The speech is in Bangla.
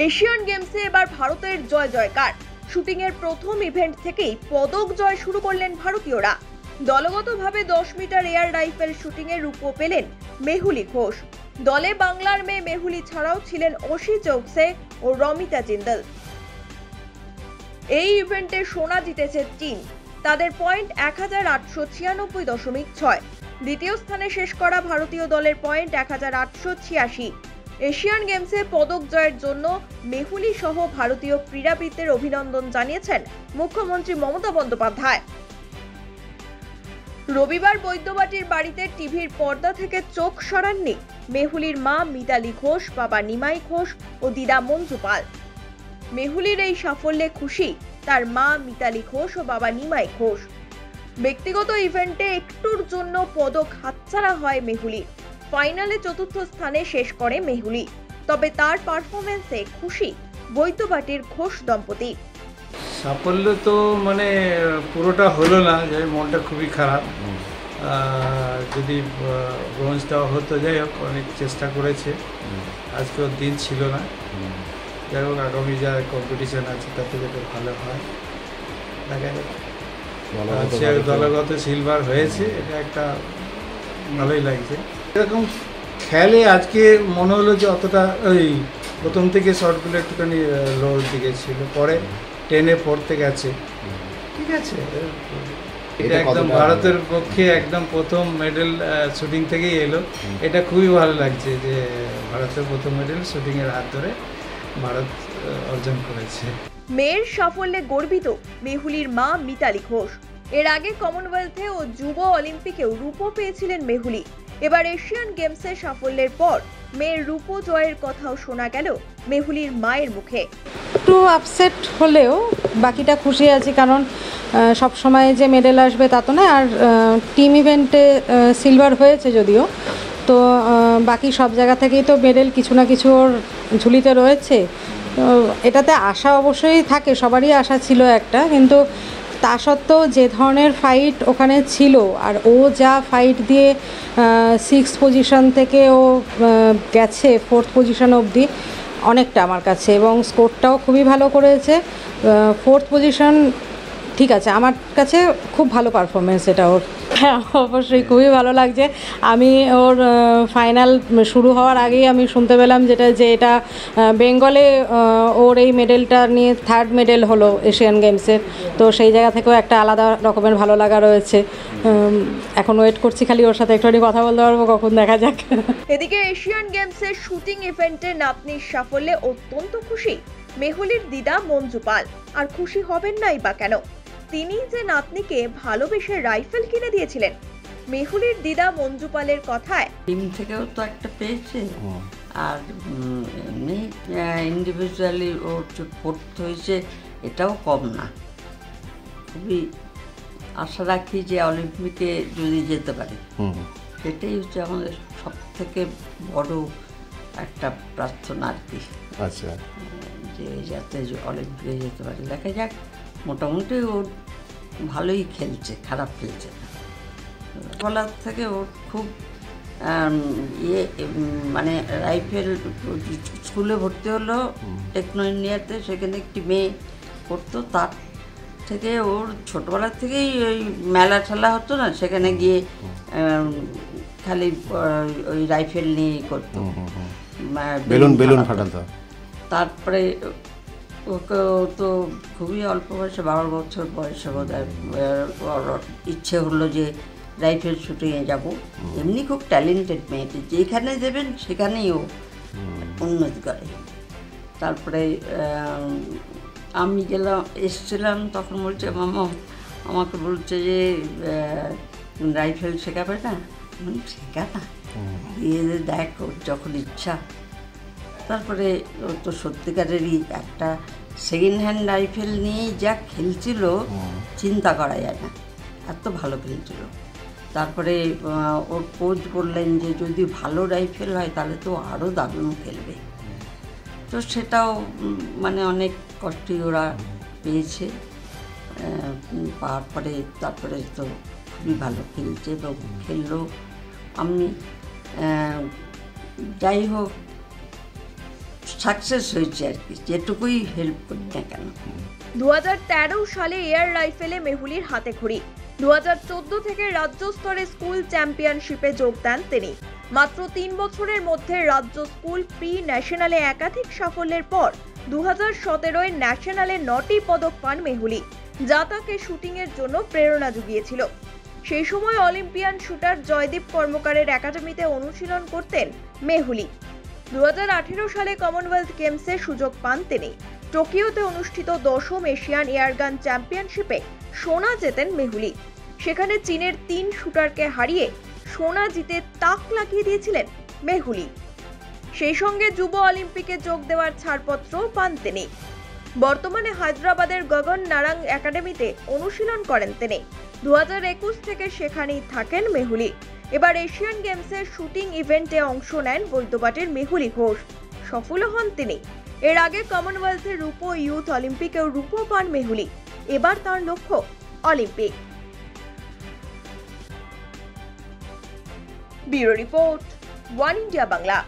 এশিয়ান গেমসে এবার ভারতের জয় জয়কার। শুটিং এর প্রথম ইভেন্ট থেকেই পদক জয় শুরু করলেন ভারতীয়রা। দলগতভাবে 10 মিটার এয়ার রাইফেল শুটিং এ রূপো পেলেন মেহুলি ঘোষ। দলে বাংলার মেয়ে মেহুলি ছাড়াও ছিলেন অসি চৌকসে ও রমিতা জিন্দল। এই ইভেন্টে সোনা জিতেছে চীন। তাদের পয়েন্ট 1896.6। দ্বিতীয় স্থানে শেষ করা ভারতীয় দলের পয়েন্ট 1886। এশিয়ান গেমসে পদক জয়ের জন্য মেহুলি সহ ভারতীয় ক্রীড়াবিদদের অভিনন্দন জানিয়েছেন মুখ্যমন্ত্রী মমতা বন্দ্যোপাধ্যায়। রবিবার বৈদ্যবাটির বাড়িতে টিভির পর্দা থেকে চোখ সরাননি মেহুলির মা মিতালি ঘোষ, বাবা নিমাই ঘোষ ও দিদা মঞ্জু পাল। মেহুলির এই সাফল্যে খুশি তার মা মিতালি ঘোষ ও বাবা নিমাই ঘোষ। ব্যক্তিগত ইভেন্টে একটুর জন্য পদক হাতছাড়া হয় মেহুলির। ফাইনালে চতুর্থ স্থানে শেষ করে মেহুলি। তবে তার পারফরম্যান্সে খুশি বৈদ্যবাটির ঘোষ দম্পতি। সাফল্য তো মানে পুরোটা হলো না, যে মনটা খুবই খারাপ। যদি ব্রোঞ্জটা হতো, যাই হোক অনেক চেষ্টা করেছে, আজকে ওর দিন ছিল না। যাই হোক আগামী যা কম্পিটিশন আছে তাতে যাতে ভালো হয় দেখা যাক। দলগত সিলভার হয়েছে, এটা একটা ভালোই লাগছে। এরকম খেলে আজকে মনে হলো যে অতটা ওই প্রথম থেকে শটগুলো একটুখানি লোর দিকে ছিল, পরে 10-এ 4-তে গেছে। ঠিক আছে, এটা একদম ভারতের পক্ষে একদম প্রথম মেডেল শুটিং থেকেই এলো। এটা খুবই ভালো লাগছে যে ভারতের প্রথম মেডেল শুটিংয়ের হাত ধরে ভারত অর্জন করেছে। মেয়ের সাফল্যে গর্বিত মেহুলির মা মিতালি ঘোষ। এর আগে কমনওয়েলথে ও যুব অলিম্পিকেও রূপো পেয়েছিলেন মেহুলি। এবার এশিয়ান গেমসে সাফল্যের পর মেয়ের রূপো জয়ের কথাও শোনা গেল মেহুলির মায়ের মুখে। একটু আপসেট হলেও বাকিটা খুশি আছি, কারণ সব সময় যে মেডেল আসবে তা তো না। আর টিম ইভেন্টে সিলভার হয়েছে যদিও, তো বাকি সব জায়গা থেকেই তো মেডেল কিছু না কিছু ওর ঝুলিতে রয়েছে। এটাতে আশা অবশ্যই থাকে, সবারই আশা ছিল একটা, কিন্তু তা সত্ত্বেও যে ধরনের ফাইট ওখানে ছিল আর ও যা ফাইট দিয়ে 6th পজিশন থেকে ও গেছে 4th পজিশন অবধি, অনেকটা আমার কাছে, এবং স্কোরটাও খুবই ভালো করেছে। 4th পজিশন ঠিক আছে, আমার কাছে খুব ভালো পারফরমেন্স এটা ওর। হ্যাঁ অবশ্যই খুবই ভালো লাগছে। আমি ওর ফাইনাল শুরু হওয়ার আগেই আমি শুনতে পেলাম যে এটা বেঙ্গলে ওর এই মেডেলটা নিয়ে 3rd মেডেল হলো এশিয়ান গেমসের। তো সেই জায়গা থেকেও একটা আলাদা রকমের ভালো লাগা রয়েছে। এখন ওয়েট করছি খালি ওর সাথে একটুখানি কথা বলতে পারবো, কখন দেখা যাক। এদিকে এশিয়ান গেমসের শুটিং ইভেন্টে নাতনির সাফল্যে অত্যন্ত খুশি মেহুলির দিদা মঞ্জু পাল। আর খুশি হবেন নাই বা কেন, তিনি যে নাতনিকে ভালোবেসে রাইফেল কিনে দিয়েছিলেন। মেহুলির দিদা মঞ্জু পালের কথায়, টিম থেকেও তো একটা পেয়েছে, আর এমনি ইন্ডিভিজুয়ালি ওর যে 4th হয়েছে এটাও কম না। খুবই আশা রাখি যে অলিম্পিকে যদি যেতে পারে, এটাই হচ্ছে আমাদের সব থেকে বড় একটা প্রার্থনা আর কি। আচ্ছা, যে যাতে অলিম্পিকে যেতে পারে। দেখা যাক, মোটামুটি ওর ভালোই খেলছে, খারাপ খেলছে না। বলার থেকে ওর খুব মানে রাইফেল স্কুলে ভর্তি হলো টেকনো ইন্ডিয়াতে, সেখানে একটি মেয়ে পড়তো। তার থেকে ওর ছোটোবেলার থেকেই ওই মেলা ঠেলা হতো না, সেখানে গিয়ে খালি ওই রাইফেল নিয়েই করতো, বেলুন ফাটাতো। তারপরে ওকে তো খুবই অল্প বয়সে 12 বছর বয়সে বোধহয় ইচ্ছে হলো যে রাইফেল শুটিংয়ে যাব। এমনি খুব ট্যালেন্টেড মেয়েটি, যেখানে দেবেন সেখানেই ও উন্নতি করে। তারপরে আমি এসছিলাম, তখন বলছে মামা আমাকে বলছে যে রাইফেল শেখাবে না। শেখা না, দিয়ে দেখ ওর যখন ইচ্ছা। তারপরে ও তো সত্যিকারেরই একটা সেকেন্ড হ্যান্ড রাইফেল নিয়েই যা খেলছিল চিন্তা করা যায় না, এত ভালো খেলছিল। তারপরে ওর কোচ বললেন যে যদি ভালো রাইফেল হয় তাহলে তো আরও দারুণ খেলবে। তো সেটাও মানে অনেক কষ্টই ওরা পেয়েছে, পাওয়ার পরে তারপরে তো খুবই ভালো খেলছে, তো খেললো। আমি যাই হোক সাকসেস হয়েছে আর কি, যেটুকুই হেল্প করি না কেন। 2013 সালে এয়ার রাইফেলে মেহুলির হাতে খড়ি। 2014 থেকে রাজ্য স্তরে স্কুল চ্যাম্পিয়নশিপে যোগ দেন তিনি। মাত্র 3 বছরের মধ্যে রাজ্য স্কুল প্রি ন্যাশনালে একাধিক সাফল্যের পর 2017 ন্যাশনালে 9টি পদক পান মেহুলি, যা তাকে শুটিংয়ের জন্য প্রেরণা জুগিয়েছিল। সেই সময় অলিম্পিয়ান শুটার জয়দীপ কর্মকারের একাডেমিতে অনুশীলন করতেন মেহুলি। 2018 সালে কমনওয়েলথ গেমসে সুযোগ পান তিনি। টোকিওতে অনুষ্ঠিত 10ম এশিয়ান এয়ারগান চ্যাম্পিয়নশিপে সোনা জেতেন মেহুলি। সেখানে চীনের 3 শুটারকে হারিয়ে সোনা জিতে তাক লাগিয়ে দিয়েছিলেন মেহুলি। সেই সঙ্গে যুব অলিম্পিকে যোগ দেওয়ার ছাড়পত্র পান তিনি। বর্তমানে হায়দ্রাবাদের গগন নারাং একাডেমিতে অনুশীলন করেন তিনি। 2021 থেকে সেখানেই থাকেন মেহুলি। এবার এশিয়ান গেমসের শুটিং ইভেন্টে অংশ নেন বৈদ্যবাটির মেহুলি ঘোষ। সফলও হন তিনি। এর আগে কমনওয়েলথের রূপো ইউথ অলিম্পিকেও রূপো পান মেহুলি। এবার তার লক্ষ্য Olympic. Bureau report, one India Bangla.